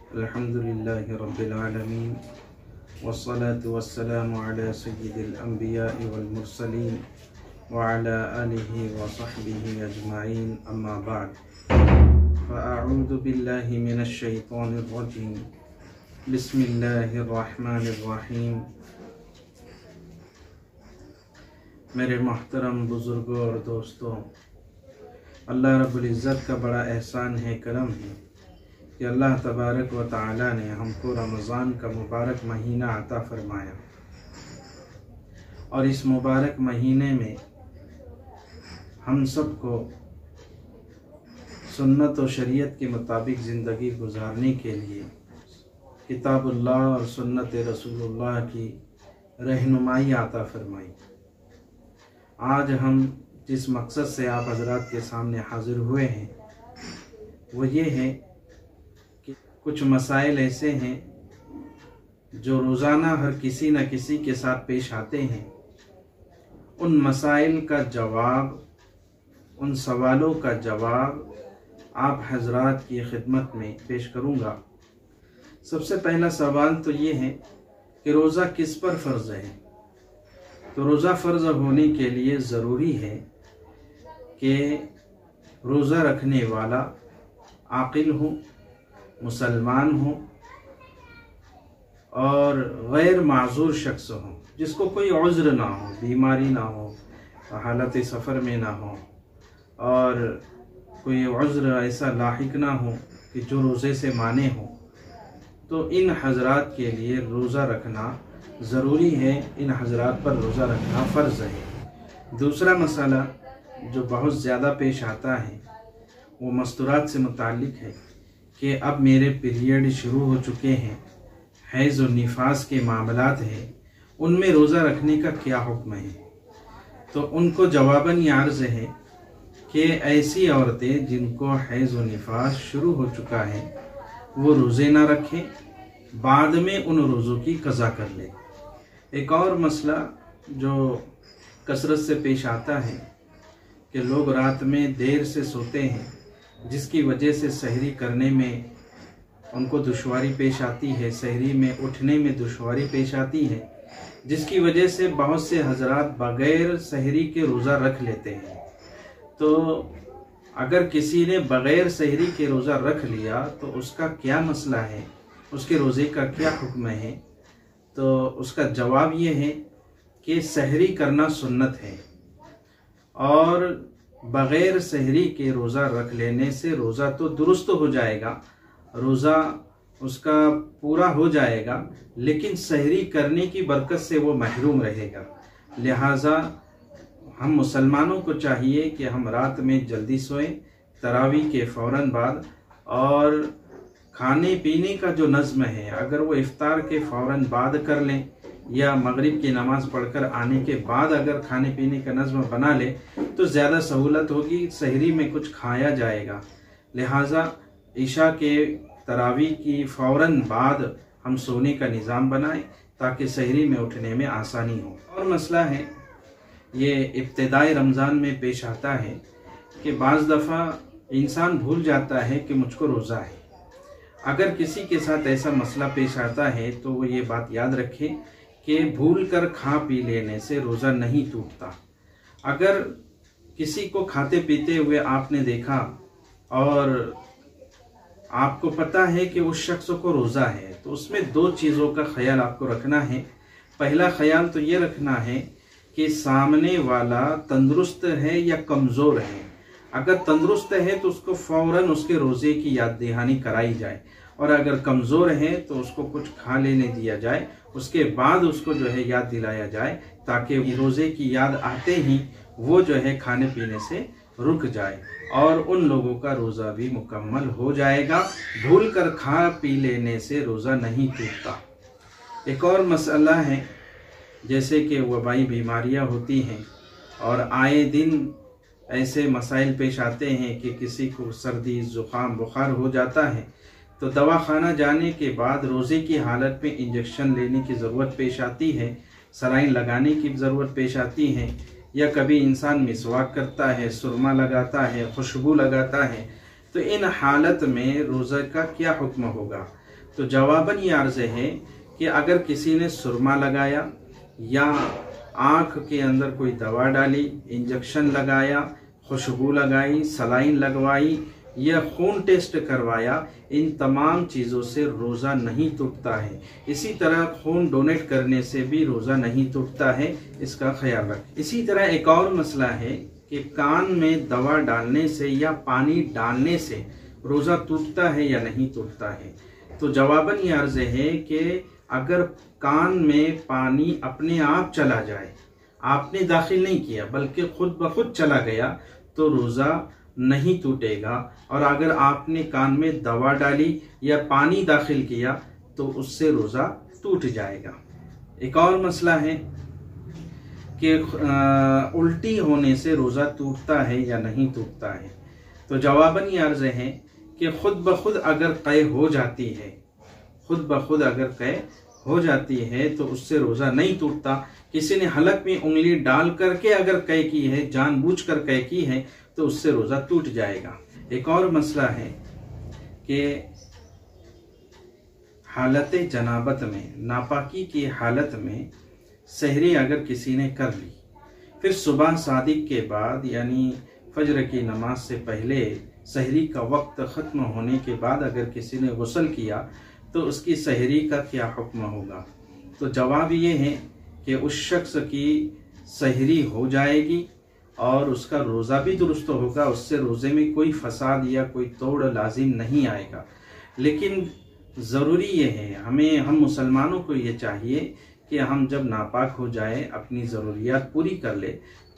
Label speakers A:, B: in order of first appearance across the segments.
A: अल्हम्दुलिल्लाहि रब्बिल आलमीन वस्सलातु वस्सलामु अला सय्यिदिल अंबिया'i वल मुरसलीन व अला आलिहि व सहबिहि अजमाइन अम्मा बाद फ़अऊज़ु बिल्लाहि मिनश शैतानिर रजीम बिस्मिल्लाहिर रहमानिर रहीम। मेरे मोहतरम बुज़ुर्गों और दोस्तों, अल्लाह रब्बुल इज़्ज़त का बड़ा एहसान है, करम है कि अल्लाह तबारक व तआला ने हमको रमज़ान का मुबारक महीना अता फ़रमाया और इस मुबारक महीने में हम सबको सुन्नत और शरीयत के मुताबिक ज़िंदगी गुजारने के लिए किताबुल्लाह और सुन्नत रसूलुल्लाह की रहनुमाई अता फ़रमाई। आज हम जिस मकसद से आप हज़रात के सामने हाज़िर हुए हैं वो ये है कि कुछ मसाइल ऐसे हैं जो रोज़ाना हर किसी न किसी के साथ पेश आते हैं। उन मसाइल का जवाब, उन सवालों का जवाब आप हज़रात की खिदमत में पेश करूँगा। सबसे पहला सवाल तो ये है कि रोज़ा किस पर फ़र्ज़ है। तो रोज़ा फ़र्ज़ होने के लिए ज़रूरी है कि रोज़ा रखने वाला आक़िल हो, मुसलमान हो और गैर माज़ूर शख्स हो, जिसको कोई उज़्र ना हो, बीमारी ना हो, हालत सफ़र में ना हो और कोई उज़्र ऐसा लाहिक ना हो कि जो रोज़े से माने हो। तो इन हज़रात के लिए रोज़ा रखना ज़रूरी है, इन हज़रात पर रोज़ा रखना फ़र्ज़ है। दूसरा मसला जो बहुत ज़्यादा पेश आता है वो मस्तूरात से मुताल्लिक़ है कि अब मेरे पीरियड शुरू हो चुके हैं, हैज़ और निफास के मामलात हैं, उनमें रोज़ा रखने का क्या हुक्म है। तो उनको जवाबन ये अर्ज़ है कि ऐसी औरतें जिनको हैज़ और निफास शुरू हो चुका है वो रोज़े ना रखें, बाद में उन रोज़ों की क़ज़ा कर ले। एक और मसला जो कसरत से पेश आता है कि लोग रात में देर से सोते हैं, जिसकी वजह से सहरी करने में उनको दुश्वारी पेश आती है, सहरी में उठने में दुश्वारी पेश आती है, जिसकी वजह से बहुत से हज़रात बग़ैर सहरी के रोज़ा रख लेते हैं। तो अगर किसी ने बग़ैर सहरी के रोज़ा रख लिया तो उसका क्या मसला है, उसके रोज़े का क्या हुक्म है। तो उसका जवाब ये है कि सहरी करना सुन्नत है और बग़ैर सहरी के रोज़ा रख लेने से रोज़ा तो दुरुस्त हो जाएगा, रोज़ा उसका पूरा हो जाएगा, लेकिन सहरी करने की बरकत से वो महरूम रहेगा। लिहाजा हम मुसलमानों को चाहिए कि हम रात में जल्दी सोएं, तरावी के फ़ौरन बाद, और खाने पीने का जो नज़्म है अगर वो इफ्तार के फ़ौरन बाद कर लें या मगरिब की नमाज़ पढ़कर आने के बाद अगर खाने पीने का नज़्म बना ले तो ज़्यादा सहूलत होगी, सहरी में कुछ खाया जाएगा। लिहाजा इशा के तरावी की फ़ौरन बाद हम सोने का निज़ाम बनाएं ताकि सहरी में उठने में आसानी हो। और मसला है ये इब्तिदाई रमज़ान में पेश आता है कि बाज़ दफ़ा इंसान भूल जाता है कि मुझको रोज़ा है। अगर किसी के साथ ऐसा मसला पेश आता है तो वो ये बात याद रखे कि भूल कर खा पी लेने से रोज़ा नहीं टूटता। अगर किसी को खाते पीते हुए आपने देखा और आपको पता है कि उस शख्स को रोज़ा है, तो उसमें दो चीज़ों का ख्याल आपको रखना है। पहला ख्याल तो ये रखना है कि सामने वाला तंदुरुस्त है या कमज़ोर है। अगर तंदुरुस्त है तो उसको फ़ौरन उसके रोज़े की याद दहानी कराई जाए, और अगर कमज़ोर है तो उसको कुछ खा लेने दिया जाए, उसके बाद उसको जो है याद दिलाया जाए ताकि रोज़े की याद आते ही वो जो है खाने पीने से रुक जाए और उन लोगों का रोज़ा भी मुकम्मल हो जाएगा। भूल कर खा पी लेने से रोज़ा नहीं टूटता। एक और मसला है, जैसे कि वबाई बीमारियां होती हैं और आए दिन ऐसे मसाइल पेश आते हैं कि किसी को सर्दी ज़ुकाम बुखार हो जाता है तो दवाखाना जाने के बाद रोज़े की हालत में इंजेक्शन लेने की ज़रूरत पेश आती है, सलाइन लगाने की ज़रूरत पेश आती है, या कभी इंसान मिसवाक करता है, सुरमा लगाता है, खुशबू लगाता है। तो इन हालत में रोज़े का क्या हुक्म होगा। तो जवाबन ये अर्ज है कि अगर किसी ने सुरमा लगाया या आँख के अंदर कोई दवा डाली, इंजेक्शन लगाया, खुशबू लगाई, सलाइन लगवाई या खून टेस्ट करवाया, इन तमाम चीज़ों से रोज़ा नहीं टूटता है। इसी तरह खून डोनेट करने से भी रोज़ा नहीं टूटता है, इसका ख्याल रखें। इसी तरह एक और मसला है कि कान में दवा डालने से या पानी डालने से रोज़ा टूटता है या नहीं टूटता है। तो जवाबन ये अर्ज़ है कि अगर कान में पानी अपने आप चला जाए, आपने दाखिल नहीं किया बल्कि खुद ब खुद चला गया, तो रोज़ा नहीं टूटेगा। और अगर आपने कान में दवा डाली या पानी दाखिल किया तो उससे रोज़ा टूट जाएगा। एक और मसला है कि उल्टी होने से रोज़ा टूटता है या नहीं टूटता है। तो जवाबन ये अर्ज़ है कि खुद ब खुद अगर क़य हो जाती है, खुद ब खुद अगर क़य हो जाती है तो उससे रोज़ा नहीं टूटता। किसी ने हलक में उंगली डाल करके अगर क़य की है, जानबूझकर क़य की है, तो उससे रोज़ा टूट जाएगा। एक और मसला है कि हालत जनाबत में, नापाकी की हालत में सहरी अगर किसी ने कर ली, फिर सुबह सादिक के बाद यानी फजर की नमाज से पहले सहरी का वक्त ख़त्म होने के बाद अगर किसी ने गुस्ल किया तो उसकी सहरी का क्या हुक्म होगा। तो जवाब ये है कि उस शख्स की सहरी हो जाएगी और उसका रोज़ा भी दुरुस्त होगा, उससे रोज़े में कोई फसाद या कोई तोड़ लाजिम नहीं आएगा। लेकिन ज़रूरी ये है, हम मुसलमानों को ये चाहिए कि हम जब नापाक हो जाए, अपनी ज़रूरियात पूरी कर ले,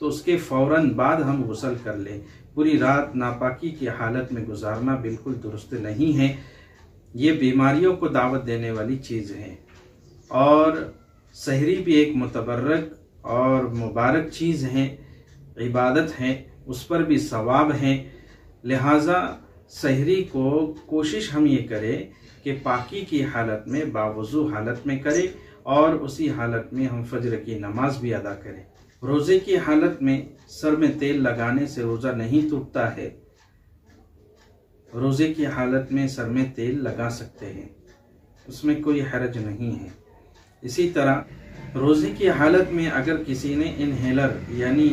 A: तो उसके फ़ौरन बाद हम गुस्ल कर ले। पूरी रात नापाकी की हालत में गुजारना बिल्कुल दुरुस्त नहीं है। ये बीमारियों को दावत देने वाली चीज़ है और सहरी भी एक मुतबर्रक और मुबारक चीज़ है, इबादत है, उस पर भी सवाब है। लिहाजा सहरी को कोशिश हम ये करें कि पाकी की हालत में, बावुज़ू हालत में करें और उसी हालत में हम फजर की नमाज भी अदा करें। रोज़े की हालत में सर में तेल लगाने से रोज़ा नहीं टूटता है। रोज़े की हालत में सर में तेल लगा सकते हैं, उसमें कोई हरज नहीं है। इसी तरह रोज़े की हालत में अगर किसी ने इनहेलर यानी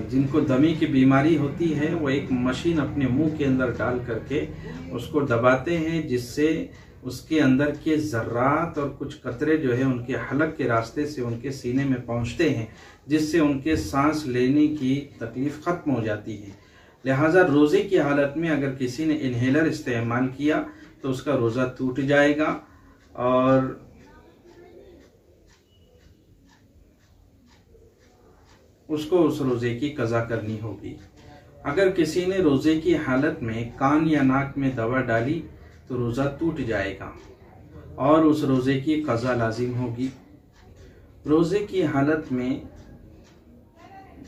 A: जिनको दमे की बीमारी होती है, वो एक मशीन अपने मुंह के अंदर डाल करके उसको दबाते हैं, जिससे उसके अंदर के ज़र्रात और कुछ कतरे जो है उनके हलक के रास्ते से उनके सीने में पहुंचते हैं, जिससे उनके सांस लेने की तकलीफ़ ख़त्म हो जाती है। लिहाजा रोज़े की हालत में अगर किसी ने इनहेलर इस्तेमाल किया तो उसका रोज़ा टूट जाएगा और उसको उस रोज़े की कज़ा करनी होगी। अगर किसी ने रोज़े की हालत में कान या नाक में दवा डाली तो रोज़ा टूट जाएगा और उस रोज़े की कज़ा लाजिम होगी। रोज़े की हालत में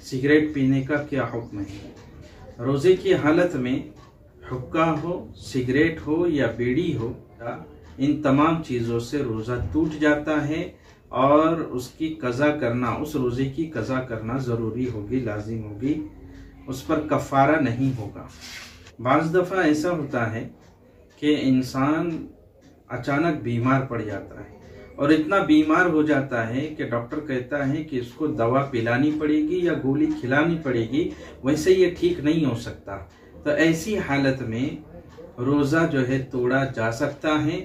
A: सिगरेट पीने का क्या हुक्म है? रोज़े की हालत में हुक्का हो, सिगरेट हो या बीड़ी हो, इन तमाम चीज़ों से रोज़ा टूट जाता है और उसकी कज़ा करना, उस रोज़े की कज़ा करना ज़रूरी होगी, लाजिम होगी, उस पर कफ़ारा नहीं होगा। बाज़ दफ़ा ऐसा होता है कि इंसान अचानक बीमार पड़ जाता है और इतना बीमार हो जाता है कि डॉक्टर कहता है कि इसको दवा पिलानी पड़ेगी या गोली खिलानी पड़ेगी, वैसे ये ठीक नहीं हो सकता। तो ऐसी हालत में रोज़ा जो है तोड़ा जा सकता है।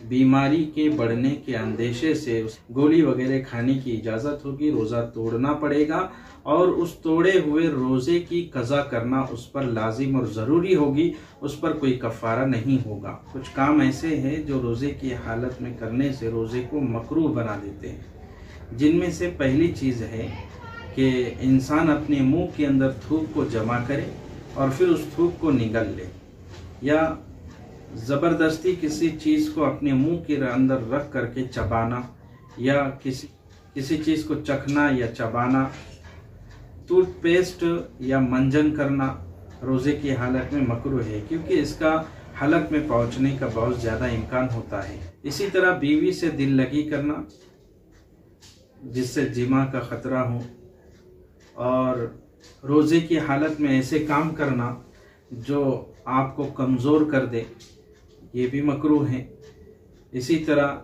A: बीमारी के बढ़ने के अंदेशे से गोली वगैरह खाने की इजाज़त होगी, रोज़ा तोड़ना पड़ेगा और उस तोड़े हुए रोज़े की कज़ा करना उस पर लाजिम और ज़रूरी होगी, उस पर कोई कफ़ारा नहीं होगा। कुछ काम ऐसे हैं जो रोज़े की हालत में करने से रोज़े को मकरूह बना देते हैं, जिनमें से पहली चीज़ है कि इंसान अपने मुंह के अंदर थूक को जमा करे और फिर उस थूक को निगल ले, या ज़बरदस्ती किसी चीज़ को अपने मुंह के अंदर रख करके चबाना या किसी चीज़ को चखना या चबाना, टूथपेस्ट या मंजन करना रोज़े की हालत में मकरूह है, क्योंकि इसका हलक में पहुंचने का बहुत ज़्यादा इम्कान होता है। इसी तरह बीवी से दिल लगी करना जिससे जिमा का ख़तरा हो, और रोज़े की हालत में ऐसे काम करना जो आपको कमज़ोर कर दे, ये भी मकरूह है। इसी तरह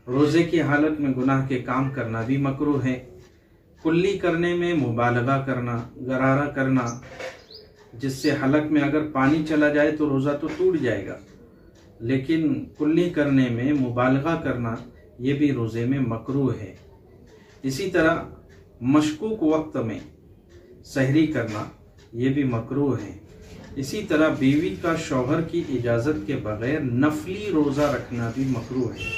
A: रोज़े की हालत में गुनाह के काम करना भी मकरूह है। कुल्ली करने में मुबालगा करना, गरारा करना, जिससे हलक में अगर पानी चला जाए तो रोज़ा तो टूट जाएगा, लेकिन कुल्ली करने में मुबालगा करना ये भी रोज़े में मकरूह है। इसी तरह मशकूक वक्त में सहरी करना ये भी मकरूह है। इसी तरह बीवी का शौहर की इजाज़त के बगैर नफली रोज़ा रखना भी मकरूह है।